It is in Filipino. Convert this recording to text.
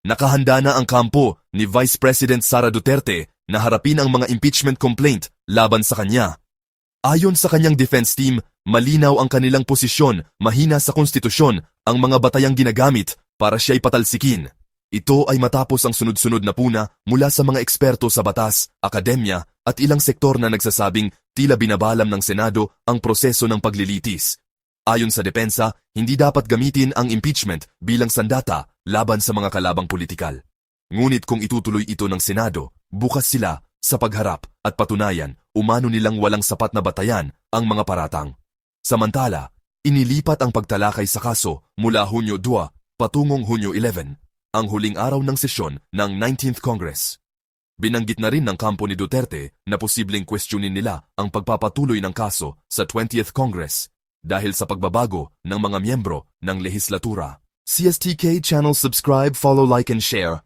Nakahanda na ang kampo ni Vice President Sara Duterte na harapin ang mga impeachment complaint laban sa kanya. Ayon sa kanyang defense team, malinaw ang kanilang posisyon, mahina sa konstitusyon ang mga batayang ginagamit para siya'y patalsikin. Ito ay matapos ang sunod-sunod na puna mula sa mga eksperto sa batas, akademya at ilang sektor na nagsasabing tila binabalam ng Senado ang proseso ng paglilitis. Ayon sa depensa, hindi dapat gamitin ang impeachment bilang sandata laban sa mga kalabang politikal. Ngunit kung itutuloy ito ng Senado, bukas sila sa pagharap at patunayan umano nilang walang sapat na batayan ang mga paratang. Samantala, inilipat ang pagtalakay sa kaso mula Hunyo 2 patungong Hunyo 11, ang huling araw ng sesyon ng 19th Congress. Binanggit na rin ng kampo ni Duterte na posibleng questionin nila ang pagpapatuloy ng kaso sa 20th Congress dahil sa pagbabago ng mga miyembro ng lehislatura. CSTK channel subscribe, follow, like and share.